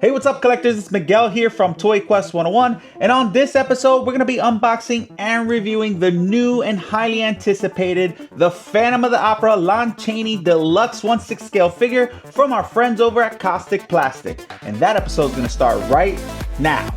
Hey, what's up, collectors? It's Miguel here from Toy Quest 101, and on this episode, we're going to be unboxing and reviewing the new and highly anticipated The Phantom of the Opera Lon Chaney Deluxe 1/6 scale figure from our friends over at Kaustic Plastik. And that episode is going to start right now.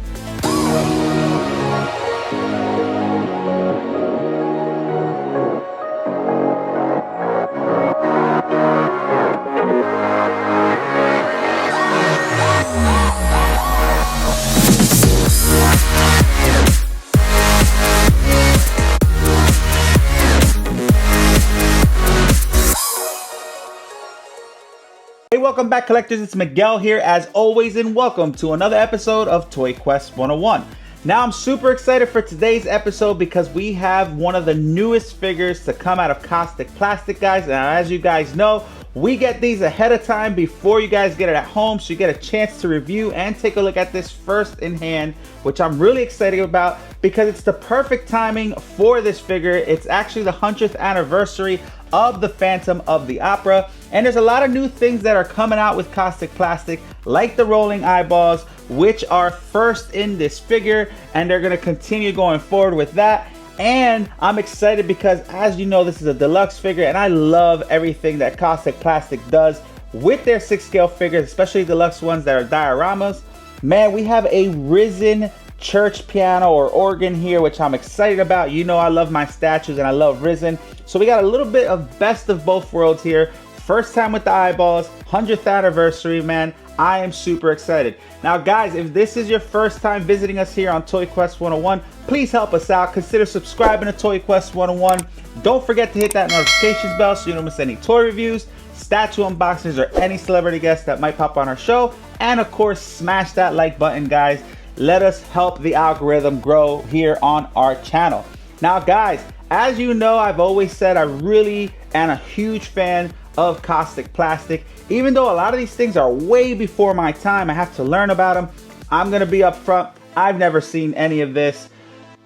Hey, welcome back, collectors. It's Miguel here as always, and welcome to another episode of Toy Quest 101. Now, I'm super excited for today's episode because we have one of the newest figures to come out of Kaustic Plastik, guys. And as you guys know, we get these ahead of time before you guys get it at home, so you get a chance to review and take a look at this first in hand, which I'm really excited about because it's the perfect timing for this figure. It's actually the 100th anniversary of the Phantom of the Opera, and there's a lot of new things that are coming out with Kaustic Plastik, like the rolling eyeballs, which are first in this figure, and they're going to continue going forward with that. And I'm excited because, as you know, this is a deluxe figure, and I love everything that Kaustic Plastik does with their 6 scale figures, especially deluxe ones that are dioramas. Man, we have a risen church piano or organ here, which I'm excited about. You know I love my statues and I love risen. So we got a little bit of best of both worlds here. First time with the eyeballs, 100th anniversary, man. I am super excited. Now, guys, if this is your first time visiting us here on Toy Quest 101, please help us out. Consider subscribing to Toy Quest 101. Don't forget to hit that notifications bell so you don't miss any toy reviews, statue unboxings, or any celebrity guests that might pop on our show. And of course, smash that like button, guys. Let us help the algorithm grow here on our channel. Now, guys, as you know, I've always said I really am a huge fan of Kaustic Plastik. Even though a lot of these things are way before my time, I have to learn about them. I'm gonna be upfront. I've never seen any of this,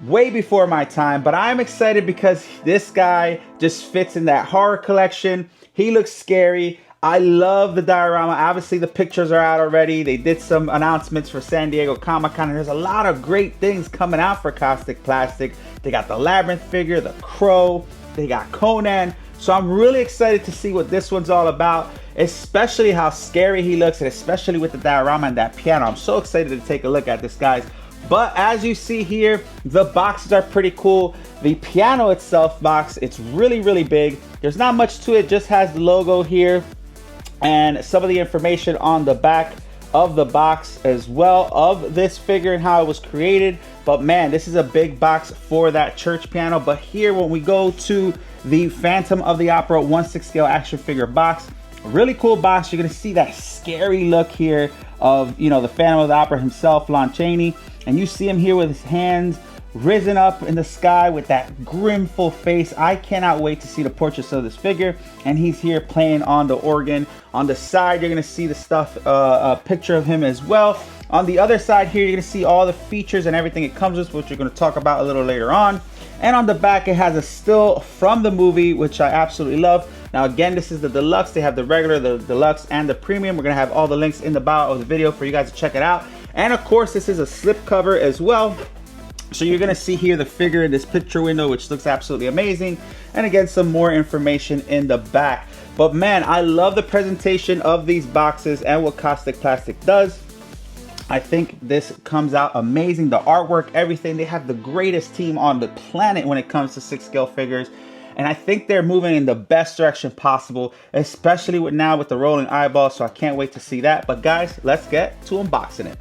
way before my time, but I'm excited because this guy just fits in that horror collection. He looks scary. I love the diorama. Obviously, the pictures are out already. They did some announcements for San Diego Comic-Con, and there's a lot of great things coming out for Kaustic Plastik. They got the Labyrinth figure, the Crow, they got Conan. So I'm really excited to see what this one's all about, especially how scary he looks, and especially with the diorama and that piano. I'm so excited to take a look at this, guys. But as you see here, the boxes are pretty cool. The piano itself box, it's really, really big. There's not much to it, just has the logo here and some of the information on the back of the box as well of this figure and how it was created. But man, this is a big box for that church piano. But here, when we go to the Phantom of the Opera 1/6 scale action figure box, really cool box. You're gonna see that scary look here of, you know, the Phantom of the Opera himself, Lon Chaney, and you see him here with his hands risen up in the sky with that grimful face. I cannot wait to see the portraits of this figure, and he's here playing on the organ. On the side, you're gonna see the stuff, a picture of him as well. On the other side here, you're gonna see all the features and everything it comes with, which we're gonna talk about a little later on. And on the back, it has a still from the movie, which I absolutely love. Now, again, this is the deluxe. They have the regular, the deluxe, and the premium. We're gonna have all the links in the bio of the video for you guys to check it out. And of course, this is a slip cover as well. So you're gonna see here the figure in this picture window, which looks absolutely amazing. And again, some more information in the back. But man, I love the presentation of these boxes and what Kaustic Plastik does. I think this comes out amazing. The artwork, everything. They have the greatest team on the planet when it comes to 6 scale figures. And I think they're moving in the best direction possible, especially with now with the rolling eyeballs. So I can't wait to see that. But guys, let's get to unboxing it.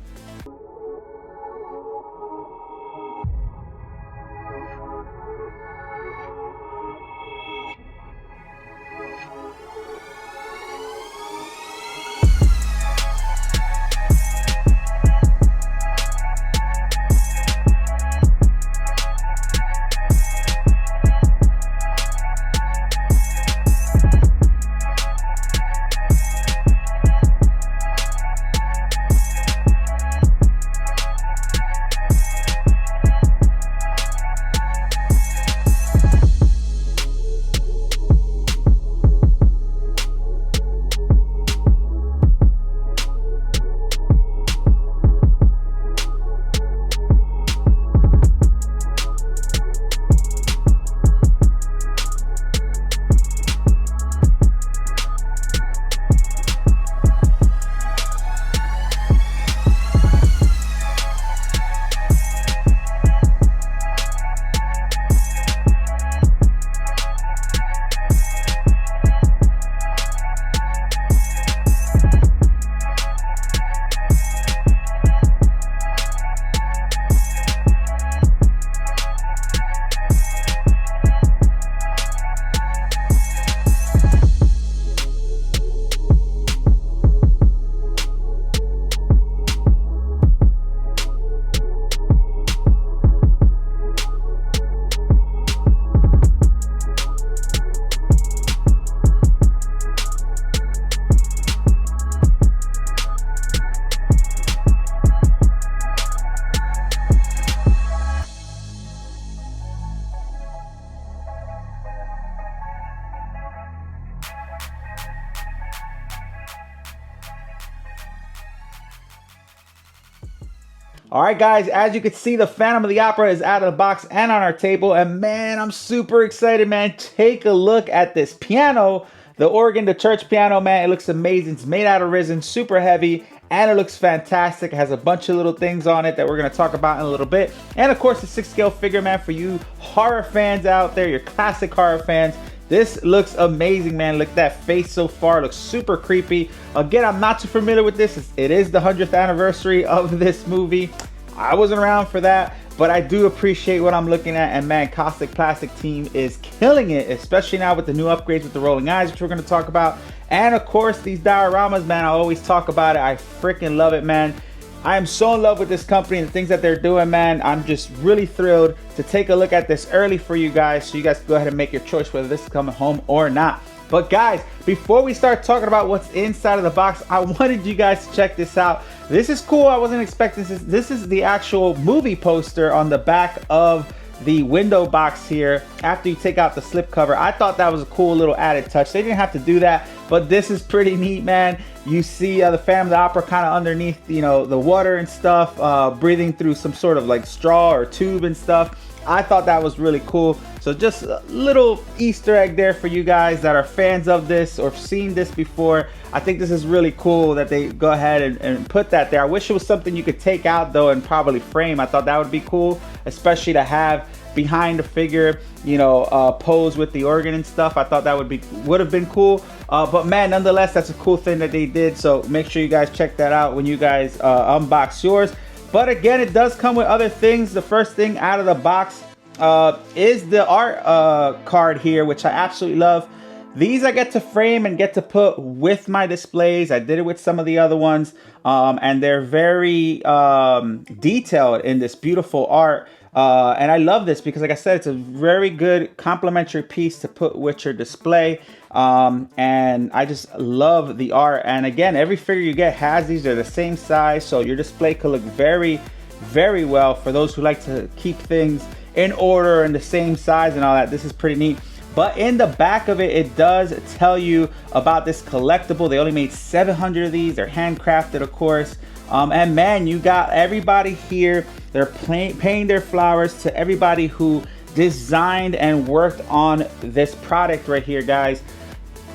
All right, guys, as you can see, the Phantom of the Opera is out of the box and on our table. And man, I'm super excited, man. Take a look at this piano. The organ, the church piano, man, it looks amazing. It's made out of resin, super heavy, and it looks fantastic. It has a bunch of little things on it that we're going to talk about in a little bit. And of course, the 6-scale figure, man, for you horror fans out there, your classic horror fans. This looks amazing, man. Look at that face so far. It looks super creepy. Again, I'm not too familiar with this. It is the 100th anniversary of this movie. I wasn't around for that, but I do appreciate what I'm looking at. And man, Kaustic Plastik team is killing it, especially now with the new upgrades with the rolling eyes, which we're going to talk about. And of course, these dioramas, man, I always talk about it. I freaking love it, man. I am so in love with this company and the things that they're doing, man. I'm just really thrilled to take a look at this early for you guys, so you guys can go ahead and make your choice whether this is coming home or not. But guys, before we start talking about what's inside of the box, I wanted you guys to check this out. This is cool. I wasn't expecting this. This is the actual movie poster on the back of the window box here after you take out the slip cover. I thought that was a cool little added touch. They didn't have to do that, but this is pretty neat, man. You see the Phantom of the Opera kind of underneath, you know, the water and stuff, breathing through some sort of like straw or tube and stuff. I thought that was really cool. So just a little Easter egg there for you guys that are fans of this or seen this before. I think this is really cool that they go ahead and put that there. I wish it was something you could take out though and probably frame. I thought that would be cool, especially to have behind the figure, you know, pose with the organ and stuff. I thought that would have been cool. But man, nonetheless, that's a cool thing that they did. So make sure you guys check that out when you guys unbox yours. But again, it does come with other things. The first thing out of the box is the art card here, which I absolutely love. These I get to frame and get to put with my displays. I did it with some of the other ones, and they're very detailed in this beautiful art. And I love this because, like I said, it's a very good complementary piece to put with your display. And I just love the art. And again, every figure you get has these. They're the same size, so your display could look very, very well for those who like to keep things in order and the same size and all that. This is pretty neat. But in the back of it, it does tell you about this collectible. They only made 700 of these. They're handcrafted, of course. And man, you got everybody here. They're paying their flowers to everybody who designed and worked on this product right here, guys.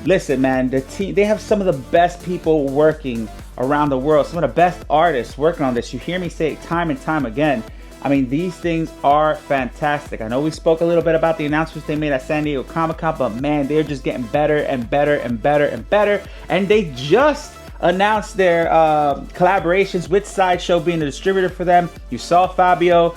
Listen, man, the team, they have some of the best people working around the world, some of the best artists working on this. You hear me say it time and time again. I mean, these things are fantastic. I know we spoke a little bit about the announcements they made at San Diego Comic-Con, but man, they're just getting better and better and better and better. And they just announced their collaborations with Sideshow being the distributor for them. You saw Fabio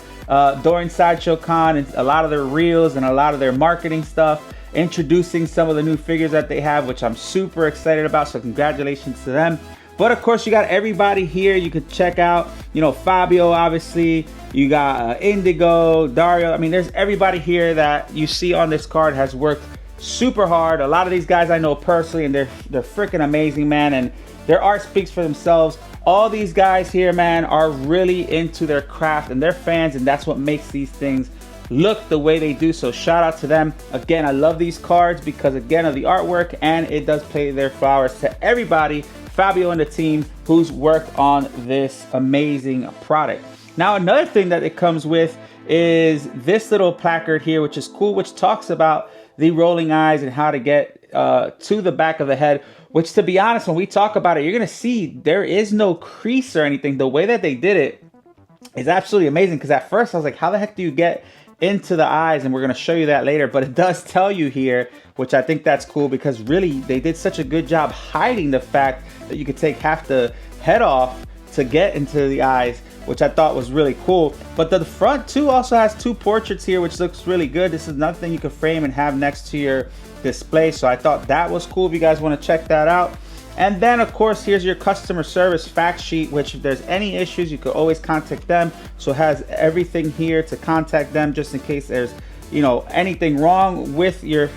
during Sideshow Con and a lot of their reels and a lot of their marketing stuff, introducing some of the new figures that they have, which I'm super excited about. So congratulations to them. But of course, you got everybody here you could check out. You know, Fabio, obviously. You got Indigo, Dario. I mean, there's everybody here that you see on this card has worked super hard. A lot of these guys I know personally, and they're freaking amazing, man. And their art speaks for themselves. All these guys here, man, are really into their craft and they're fans, and that's what makes these things look the way they do. So shout out to them. Again, I love these cards because, again, of the artwork, and it does pay their flowers to everybody, Fabio and the team, who's worked on this amazing product. Now, another thing that it comes with is this little placard here, which is cool, which talks about the rolling eyes and how to get to the back of the head, which, to be honest, when we talk about it, you're going to see there is no crease or anything. The way that they did it is absolutely amazing, because at first I was like, how the heck do you get into the eyes? And we're going to show you that later, but it does tell you here, which I think that's cool, because really they did such a good job hiding the fact that you could take half the head off to get into the eyes, which I thought was really cool. But the front too also has two portraits here, which looks really good. This is another thing you can frame and have next to your display, so I thought that was cool if you guys want to check that out. And then, of course, here's your customer service fact sheet, which if there's any issues, you could always contact them. So it has everything here to contact them just in case there's, you know, anything wrong with your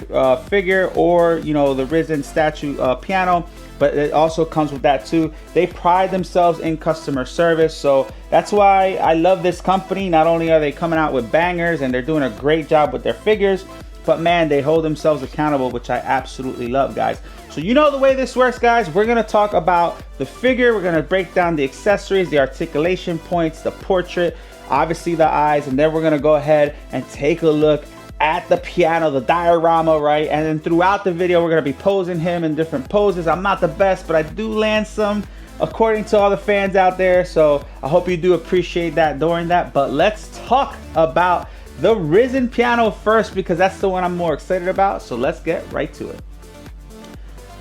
figure or, you know, the Risen statue piano. But it also comes with that too. They pride themselves in customer service, so that's why I love this company. Not only are they coming out with bangers and they're doing a great job with their figures, but man, they hold themselves accountable, which I absolutely love, guys. So you know the way this works, guys. We're gonna talk about the figure, we're gonna break down the accessories, the articulation points, the portrait, obviously the eyes, and then we're gonna go ahead and take a look at the piano, the diorama, right? And then throughout the video, we're gonna be posing him in different poses. I'm not the best, but I do land some according to all the fans out there. So I hope you do appreciate that during that. But let's talk about the Risen piano first, because that's the one I'm more excited about. So let's get right to it.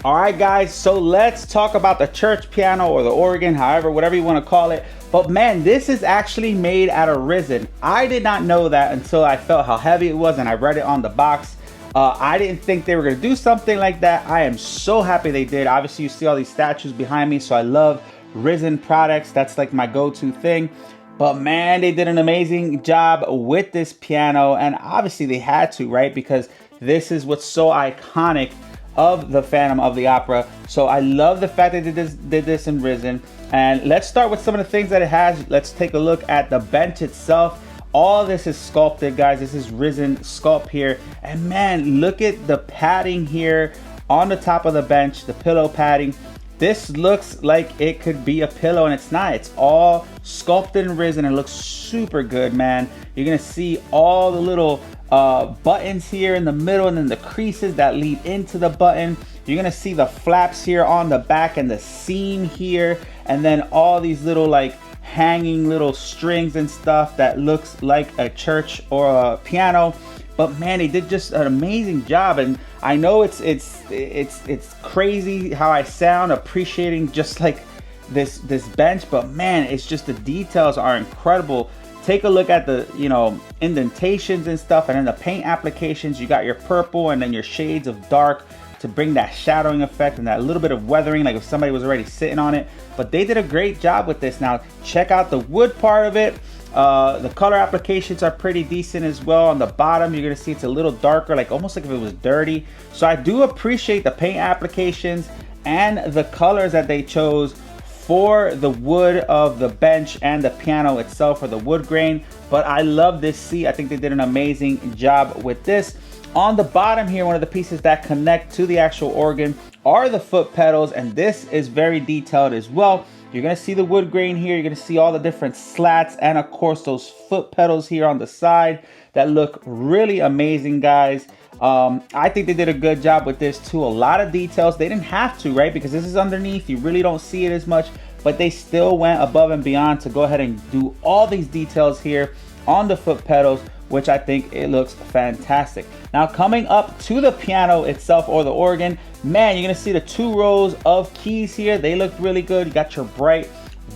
All right, guys, so let's talk about the church piano or the organ, however, whatever you want to call it. But man, this is actually made out of resin. I did not know that until I felt how heavy it was and I read it on the box. I didn't think they were going to do something like that. I am so happy they did. Obviously, you see all these statues behind me, so I love resin products. That's like my go-to thing. But man, they did an amazing job with this piano, and obviously they had to, right? Because this is what's so iconic of the Phantom of the Opera. So I love the fact that they did this in resin. And let's start with some of the things that it has. Let's take a look at the bench itself. All this is sculpted, guys. This is resin sculpt here. And man, look at the padding here on the top of the bench, the pillow padding. This looks like it could be a pillow, and it's not. It's all sculpted in resin. It looks super good, man. You're gonna see all the little buttons here in the middle, and then the creases that lead into the button. You're gonna see the flaps here on the back and the seam here, and then all these little like hanging little strings and stuff that looks like a church or a piano. But man, they did just an amazing job. And I know it's crazy how I sound appreciating just like this bench, but man, it's just the details are incredible. Take a look at the, you know, indentations and stuff, and then the paint applications. You got your purple and then your shades of dark to bring that shadowing effect and that little bit of weathering, like if somebody was already sitting on it. But they did a great job with this. Now check out the wood part of it. The color applications are pretty decent as well. On the bottom, you're gonna see it's a little darker, like almost like if it was dirty. So I do appreciate the paint applications and the colors that they chose for the wood of the bench and the piano itself, or the wood grain. But I love this seat. I think they did an amazing job with this. On the bottom here, one of the pieces that connect to the actual organ are the foot pedals, and this is very detailed as well. You're gonna see the wood grain here. You're gonna see all the different slats, and of course those foot pedals here on the side that look really amazing, guys. I think they did a good job with this too. A lot of details. They didn't have to, right? Because this is underneath. You really don't see it as much, but they still went above and beyond to go ahead and do all these details here on the foot pedals, which I think it looks fantastic. Now coming up to the piano itself, or the organ, man, you're gonna see the 2 rows of keys here. They look really good. You got your bright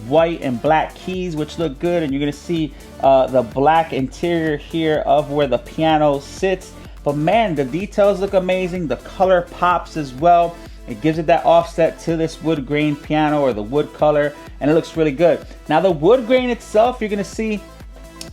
white and black keys, which look good, and you're gonna see the black interior here of where the piano sits. But man, the details look amazing. The color pops as well. It gives it that offset to this wood grain piano, or the wood color, and it looks really good. Now the wood grain itself, you're gonna see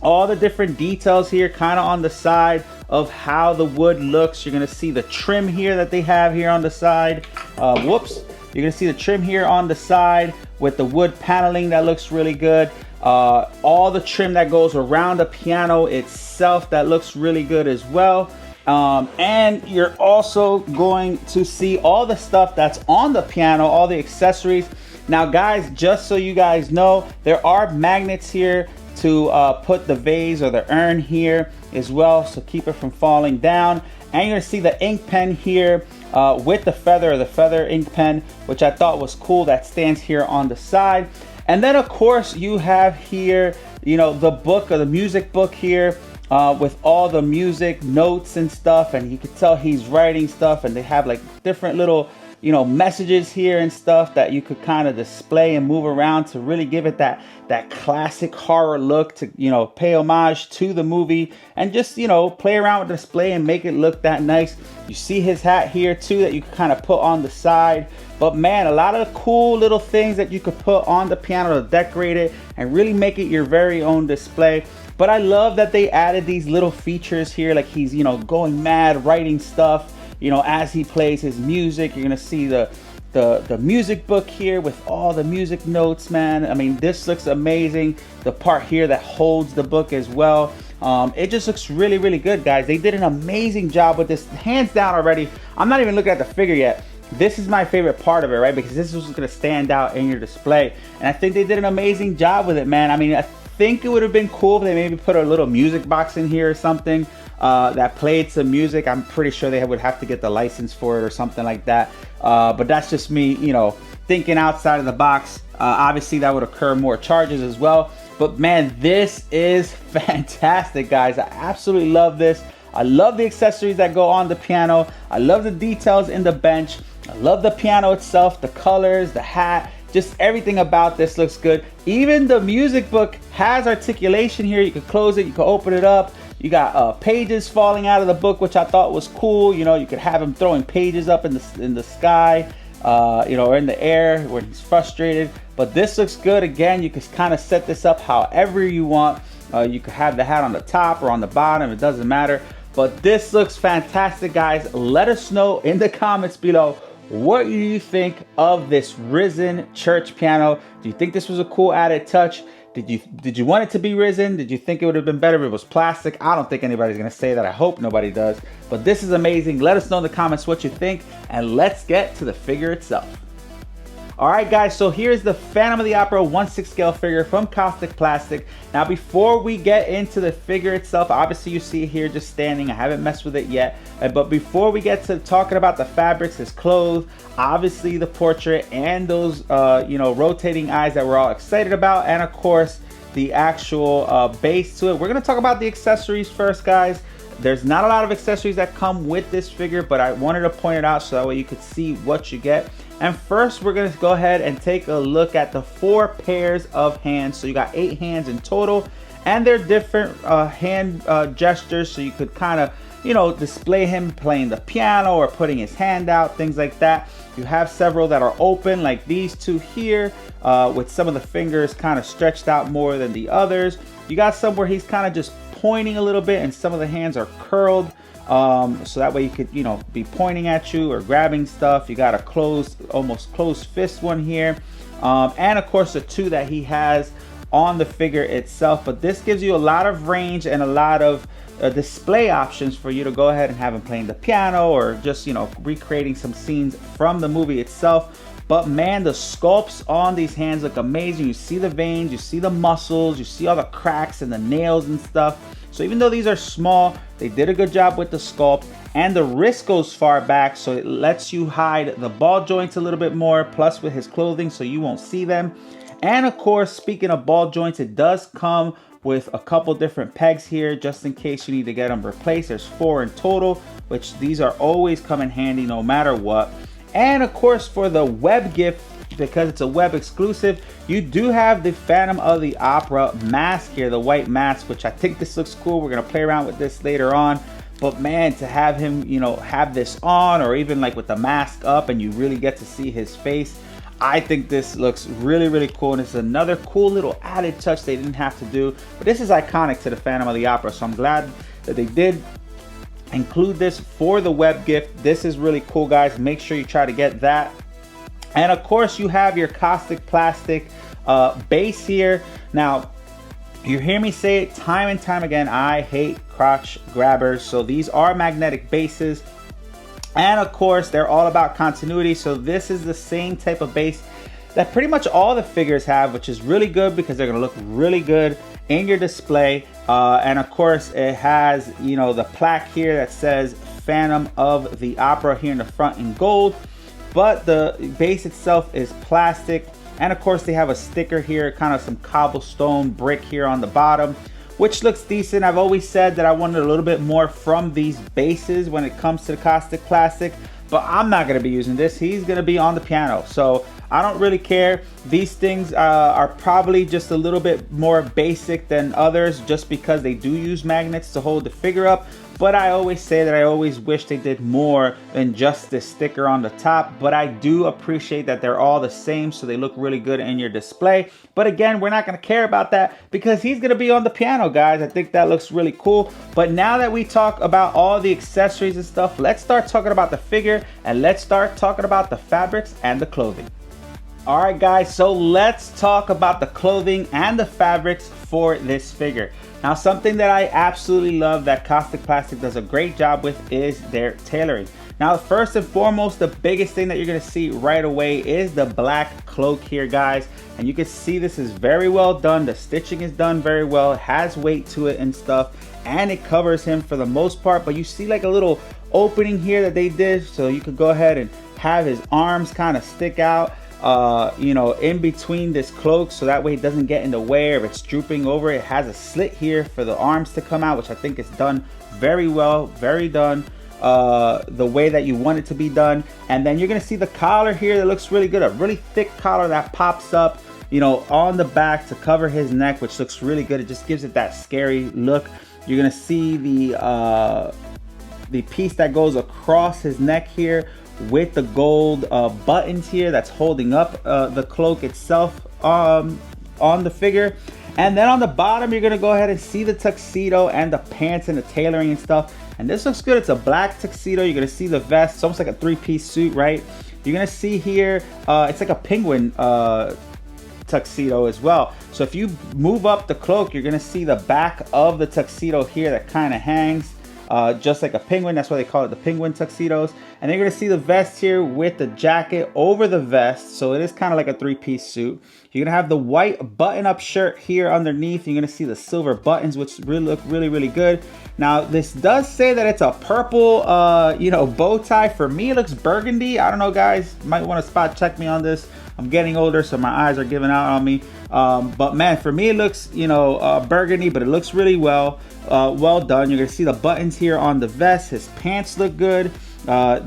all the different details here kind of on the side of how the wood looks. You're gonna see the trim here that they have here on the side. Whoops. You're gonna see the trim here on the side with the wood paneling that looks really good. All the trim that goes around the piano itself that looks really good as well. And you're also going to see all the stuff that's on the piano, all the accessories. Now guys, just so you guys know, there are magnets here to put the vase or the urn here as well, so keep it from falling down. And you're gonna see the ink pen here with the feather ink pen, which I thought was cool, that stands here on the side. And then of course you have here, you know, the book, or the music book here with all the music notes and stuff, and you can tell he's writing stuff, and they have like different little, you know, messages here and stuff that you could kind of display and move around to really give it that classic horror look, to, you know, pay homage to the movie, and just, you know, play around with the display and make it look that nice. You see his hat here too that you can kind of put on the side. But man, a lot of cool little things that you could put on the piano to decorate it and really make it your very own display. But I love that they added these little features here, like he's, you know, going mad writing stuff, you know, as he plays his music. You're gonna see the music book here with all the music notes, man. I mean, this looks amazing. The part here that holds the book as well. It just looks really, really good, guys. They did an amazing job with this, hands down already. I'm not even looking at the figure yet. This is my favorite part of it, right? Because this is what's gonna stand out in your display. And I think they did an amazing job with it, man. I mean, I think it would have been cool if they maybe put a little music box in here or something that played some music. I'm pretty sure they would have to get the license for it or something like that. But that's just me, you know, thinking outside of the box. Obviously, that would occur more charges as well. But man, this is fantastic, guys. I absolutely love this. I love the accessories that go on the piano. I love the details in the bench. I love the piano itself, the colors, the hat, just everything about this looks good. Even the music book has articulation here. You can close it, you can open it up. You got pages falling out of the book, which I thought was cool. You know, you could have him throwing pages up in the sky, you know, or in the air when he's frustrated. But this looks good. Again, you can kind of set this up however you want. You could have the hat on the top or on the bottom, it doesn't matter. But this looks fantastic, guys. Let us know in the comments below, what do you think of this Risen church piano? Do you think this was a cool added touch? Did you want it to be Risen? Did you think it would have been better if it was plastic? I don't think anybody's gonna say that. I hope nobody does. But this is amazing. Let us know in the comments what you think, and let's get to the figure itself. All right, guys, so here's the Phantom of the Opera 1/6 scale figure from Kaustic Plastik. Now, before we get into the figure itself, obviously you see it here just standing. I haven't messed with it yet. But before we get to talking about the fabrics, his clothes, obviously the portrait, and those you know, rotating eyes that we're all excited about, and of course the actual base to it, we're gonna talk about the accessories first, guys. There's not a lot of accessories that come with this figure, but I wanted to point it out so that way you could see what you get. And first, we're gonna go ahead and take a look at the 4 pairs of hands. So you got 8 hands in total, and they're different hand gestures, so you could kind of, you know, display him playing the piano or putting his hand out, things like that. You have several that are open, like these 2 here, with some of the fingers kind of stretched out more than the others. You got some where he's kind of just pointing a little bit, and some of the hands are curled. So that way you could, you know, be pointing at you or grabbing stuff. You got a closed, almost closed fist one here. And of course the 2 that he has on the figure itself. But this gives you a lot of range and a lot of display options for you to go ahead and have him playing the piano, or just, you know, recreating some scenes from the movie itself. But man, the sculpts on these hands look amazing. You see the veins, you see the muscles, you see all the cracks and the nails and stuff. So even though these are small, they did a good job with the sculpt, and the wrist goes far back, so it lets you hide the ball joints a little bit more, plus with his clothing, so you won't see them. And of course, speaking of ball joints, it does come with a couple different pegs here, just in case you need to get them replaced. There's 4 in total, which these are always come in handy no matter what. And of course, for the web gift, because it's a web exclusive, you do have the Phantom of the Opera mask here, the white mask, which I think this looks cool. We're gonna play around with this later on. But man, to have him, you know, have this on, or even like with the mask up and you really get to see his face, I think this looks really, really cool. And it's another cool little added touch they didn't have to do. But this is iconic to the Phantom of the Opera, so I'm glad that they did include this for the web gift. This is really cool, guys. Make sure you try to get that. And of course, you have your Kaustic Plastik base here. Now, you hear me say it time and time again, I hate crotch grabbers. So these are magnetic bases. And of course, they're all about continuity. So this is the same type of base that pretty much all the figures have, which is really good because they're gonna look really good in your display. And of course, it has, you know, the plaque here that says Phantom of the Opera here in the front in gold. But the base itself is plastic. And of course, they have a sticker here, kind of some cobblestone brick here on the bottom, which looks decent. I've always said that I wanted a little bit more from these bases when it comes to the Kaustic Plastik, but I'm not gonna be using this. He's gonna be on the piano, so I don't really care. These things are probably just a little bit more basic than others, just because they do use magnets to hold the figure up. But I always say that I always wish they did more than just this sticker on the top. But I do appreciate that they're all the same, so they look really good in your display. But again, we're not gonna care about that because he's gonna be on the piano, guys. I think that looks really cool. But now that we talk about all the accessories and stuff, let's start talking about the figure, and let's start talking about the fabrics and the clothing. All right, guys, so let's talk about the clothing and the fabrics for this figure. Now, something that I absolutely love that Kaustic Plastik does a great job with is their tailoring. Now, first and foremost, the biggest thing that you're gonna see right away is the black cloak here, guys. And you can see this is very well done. The stitching is done very well. It has weight to it and stuff, and it covers him for the most part. But you see like a little opening here that they did, so you could go ahead and have his arms kind of stick out, you know, in between this cloak, so that way it doesn't get in the way or if it's drooping over. It has a slit here for the arms to come out, which I think is done very well, very done the way that you want it to be done. And then you're gonna see the collar here that looks really good, a really thick collar that pops up, you know, on the back to cover his neck, which looks really good. It just gives it that scary look. You're gonna see the piece that goes across his neck here with the gold buttons here that's holding up the cloak itself on the figure. And then on the bottom, you're gonna go ahead and see the tuxedo and the pants and the tailoring and stuff. And this looks good. It's a black tuxedo. You're gonna see the vest. It's almost like a three-piece suit, right? You're gonna see here, it's like a penguin tuxedo as well. So if you move up the cloak, you're gonna see the back of the tuxedo here that kind of hangs just like a penguin. That's why they call it the penguin tuxedos. And then you're gonna see the vest here with the jacket over the vest, so it is kind of like a three-piece suit. You're gonna have the white button-up shirt here underneath. You're gonna see the silver buttons, which really look really good. Now, this does say that it's a purple you know, bow tie. For me, it looks burgundy. I don't know, guys, might want to spot check me on this. I'm getting older, so my eyes are giving out on me, but man, for me it looks, you know, burgundy, but it looks really well done. You're gonna see the buttons here on the vest. His pants look good.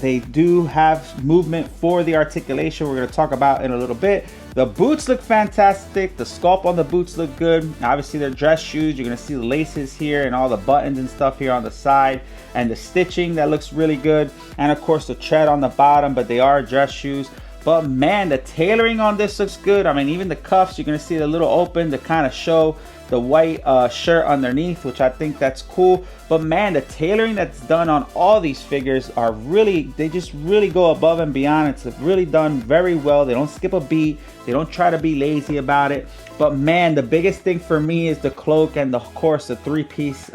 They do have movement for the articulation we're going to talk about in a little bit. The boots look fantastic. The sculpt on the boots look good. Obviously, they're dress shoes. You're going to see the laces here and all the buttons and stuff here on the side, and the stitching that looks really good. And of course, the tread on the bottom, but they are dress shoes. But man, the tailoring on this looks good. I mean, even the cuffs, you're going to see it a little open to kind of show the white shirt underneath, which I think that's cool. But man, the tailoring that's done on all these figures are really, they just really go above and beyond. It's really done very well. They don't skip a beat. They don't try to be lazy about it. But man, the biggest thing for me is the cloak and of course the three-piece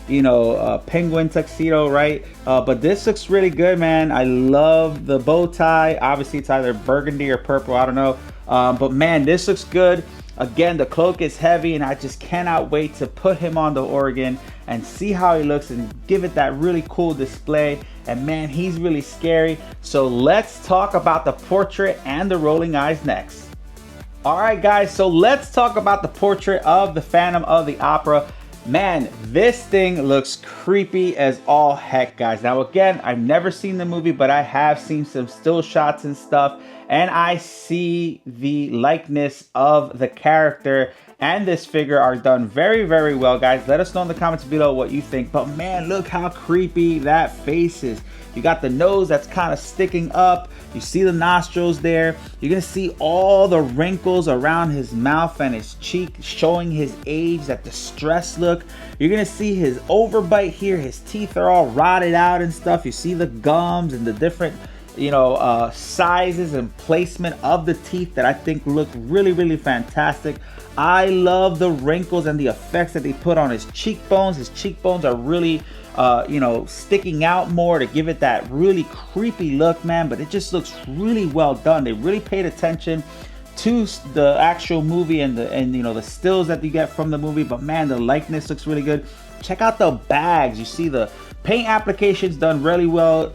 you know, penguin tuxedo, right? But this looks really good, man. I love the bow tie. Obviously, it's either burgundy or purple, I don't know. But man, this looks good. Again, the cloak is heavy, and I just cannot wait to put him on the organ and see how he looks and give it that really cool display. And man, he's really scary. So let's talk about the portrait and the rolling eyes next. All right, guys, so let's talk about the portrait of the Phantom of the Opera. Man, this thing looks creepy as all heck, guys. Now, again, I've never seen the movie, but I have seen some still shots and stuff, and I see the likeness of the character and this figure are done very well, guys. Let us know in the comments below what you think. But man, look how creepy that face is. You got the nose that's kind of sticking up. You see the nostrils there. You're gonna see all the wrinkles around his mouth and his cheek, showing his age, that distressed look. You're gonna see his overbite here. His teeth are all rotted out and stuff. You see the gums and the different, you know, sizes and placement of the teeth that I think look really fantastic. I love the wrinkles and the effects that they put on his cheekbones. His cheekbones are really you know, sticking out more to give it that really creepy look, man. But it just looks really well done. They really paid attention to the actual movie and you know, the stills that you get from the movie. But man, the likeness looks really good. Check out the bags. You see the paint applications done really well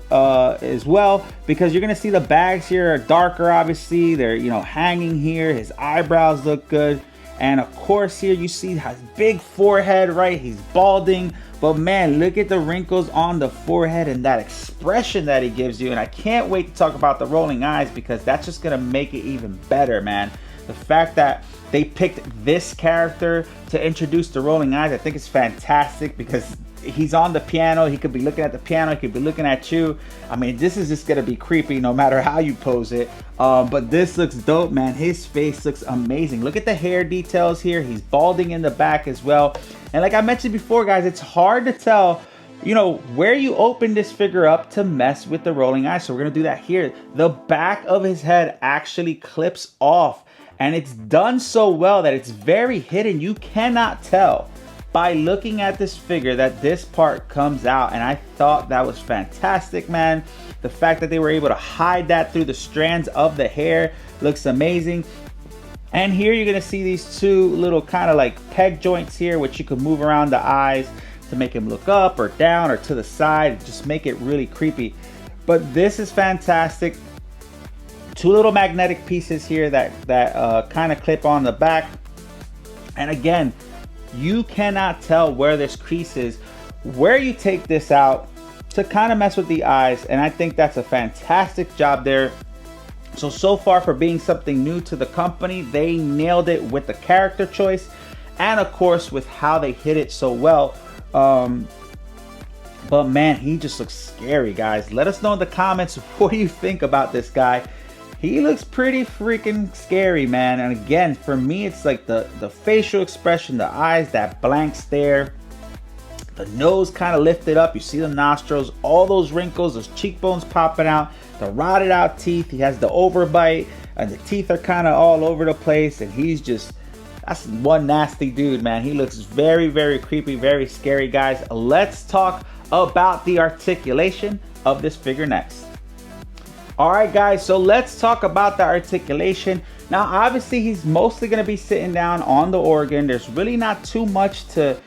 as well, because you're gonna see the bags here are darker. Obviously, they're, you know, hanging here. His eyebrows look good, and of course here you see his big forehead, right? He's balding, but man, look at the wrinkles on the forehead and that expression that he gives you. And I can't wait to talk about the rolling eyes, because that's just gonna make it even better, man. The fact that they picked this character to introduce the rolling eyes, I think it's fantastic, because he's on the piano. He could be looking at the piano. He could be looking at you. I mean, this is just gonna be creepy no matter how you pose it. But this looks dope, man. His face looks amazing. Look at the hair details here. He's balding in the back as well. And like I mentioned before, guys, it's hard to tell you know, where you open this figure up to mess with the rolling eyes. So we're gonna do that here. The back of his head actually clips off, and it's done so well that it's very hidden. You cannot tell by looking at this figure that this part comes out, and I thought that was fantastic, man. The fact that they were able to hide that through the strands of the hair looks amazing. And here you're gonna see these two little kind of like peg joints here, which you can move around the eyes to make him look up or down or to the side, just make it really creepy. But this is fantastic. Two little magnetic pieces here that kind of clip on the back. And again, you cannot tell where this crease is, where you take this out to kind of mess with the eyes. And I think that's a fantastic job there. So far for being something new to the company, they nailed it with the character choice and of course with how they hit it so well. But man, he just looks scary, guys. Let us know in the comments what do you think about this guy. He looks pretty freaking scary, man. And again, for me, it's like the facial expression, the eyes, that blank stare, the nose kind of lifted up. You see the nostrils, all those wrinkles, those cheekbones popping out, the rotted out teeth. He has the overbite and the teeth are kind of all over the place. And he's just, that's one nasty dude, man. He looks very, very creepy, very scary, guys. Let's talk about the articulation of this figure next. All right, guys, so let's talk about the articulation. Now, obviously, he's mostly gonna be sitting down on the organ. There's really not too much to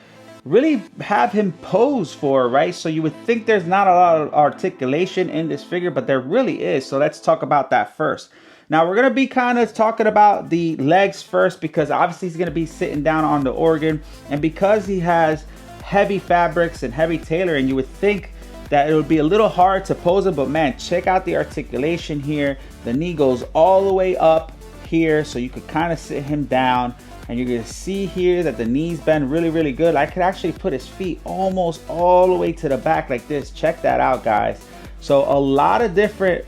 really have him pose for, right? So you would think there's not a lot of articulation in this figure, but there really is. So let's talk about that first. Now we're gonna be kind of talking about the legs first, because obviously he's gonna be sitting down on the organ, and because he has heavy fabrics and heavy tailoring, you would think that it would be a little hard to pose him, but man, check out the articulation here. The knee goes all the way up here, so you could kind of sit him down, and you're gonna see here that the knees bend really, really good. I could actually put his feet almost all the way to the back like this. Check that out, guys. So a lot of different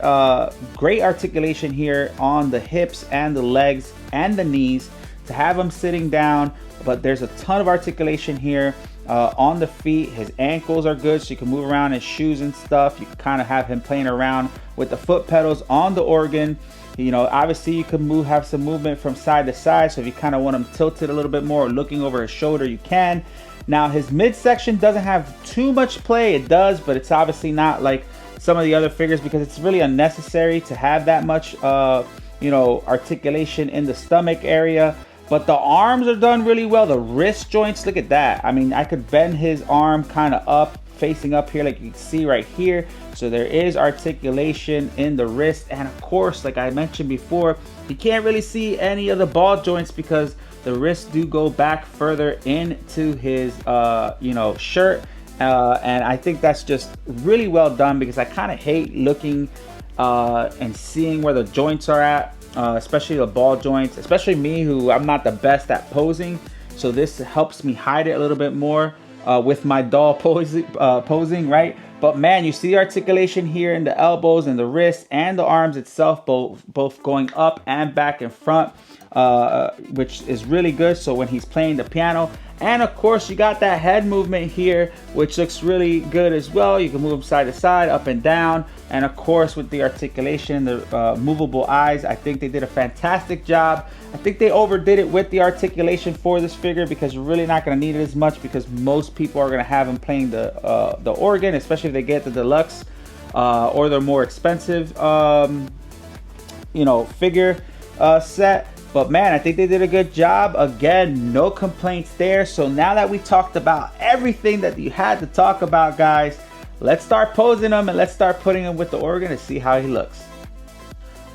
great articulation here on the hips and the legs and the knees to have him sitting down, but there's a ton of articulation here on the feet. His ankles are good, so you can move around his shoes and stuff. You can kind of have him playing around with the foot pedals on the organ. You know, obviously you can have some movement from side to side, so if you kind of want him tilted a little bit more or looking over his shoulder, you can. Now his midsection doesn't have too much play. It does, but it's obviously not like some of the other figures, because it's really unnecessary to have that much you know, articulation in the stomach area. But the arms are done really well. The wrist joints, look at that. I mean, I could bend his arm kind of up, facing up here, like you can see right here. So there is articulation in the wrist. And of course, like I mentioned before, you can't really see any of the ball joints because the wrists do go back further into his you know, shirt. And I think that's just really well done, because I kind of hate looking and seeing where the joints are at, especially the ball joints, especially me, who I'm not the best at posing. So this helps me hide it a little bit more with my doll posing, right? But man, you see the articulation here in the elbows and the wrists and the arms itself, both going up and back and front, which is really good. So when he's playing the piano, and of course you got that head movement here, which looks really good as well. You can move him side to side, up and down. And of course with the articulation, the movable eyes, I think they did a fantastic job. I think they overdid it with the articulation for this figure, because you're really not going to need it as much, because most people are going to have him playing the organ, especially if they get the deluxe or the more expensive you know, figure set. But man, I think they did a good job. Again, no complaints there. So now that we talked about everything that you had to talk about, guys, let's start posing him and let's start putting him with the organ to see how he looks.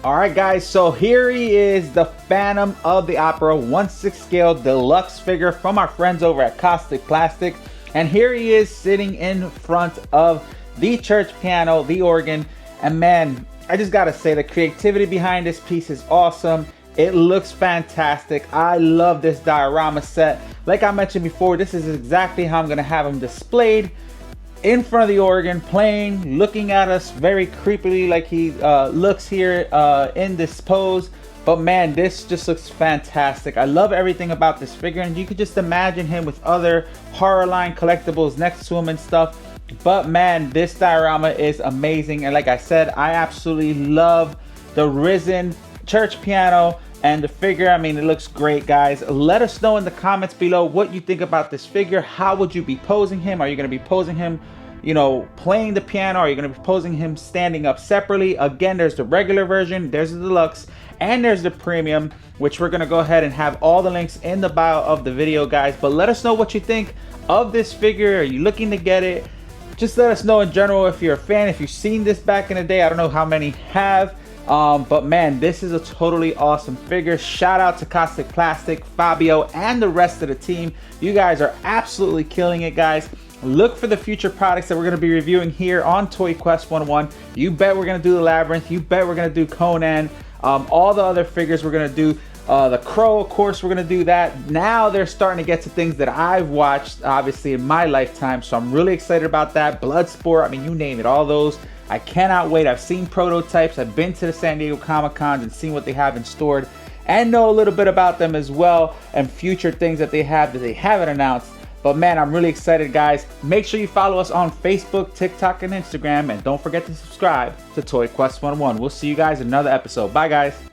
All right, guys, so here he is, the Phantom of the Opera 1/6 scale deluxe figure from our friends over at Kaustic Plastik. And here he is sitting in front of the church piano, the organ. And man, I just gotta say, the creativity behind this piece is awesome. It looks fantastic. I love this diorama set. Like I mentioned before, this is exactly how I'm gonna have him displayed in front of the organ, playing, looking at us very creepily like he looks here in this pose. But man, this just looks fantastic. I love everything about this figure, and you could just imagine him with other horror line collectibles next to him and stuff. But man, this diorama is amazing. And like I said, I absolutely love the Risen church piano and the figure. I mean, it looks great, guys. Let us know in the comments below what you think about this figure. How would you be posing him? Are you going to be posing him, you know, playing the piano? Are you going to be posing him standing up separately? Again, there's the regular version, there's the deluxe, and there's the premium, which we're going to go ahead and have all the links in the bio of the video, guys. But let us know what you think of this figure. Are you looking to get it? Just let us know in general if you're a fan, if you've seen this back in the day. I don't know how many have. But man, this is a totally awesome figure. Shout out to Kaustic Plastik, Fabio, and the rest of the team. You guys are absolutely killing it, guys. Look for the future products that we're going to be reviewing here on Toy Quest 101. You bet we're going to do the Labyrinth. You bet we're going to do Conan. All the other figures we're going to do. The Crow, of course, we're going to do that. Now they're starting to get to things that I've watched, obviously, in my lifetime. So I'm really excited about that. Bloodsport, I mean, you name it, all those. I cannot wait. I've seen prototypes. I've been to the San Diego Comic-Cons and seen what they have in store and know a little bit about them as well, and future things that they haven't announced. But man, I'm really excited, guys. Make sure you follow us on Facebook, TikTok, and Instagram. And don't forget to subscribe to Toy Quest 101. We'll see you guys in another episode. Bye, guys.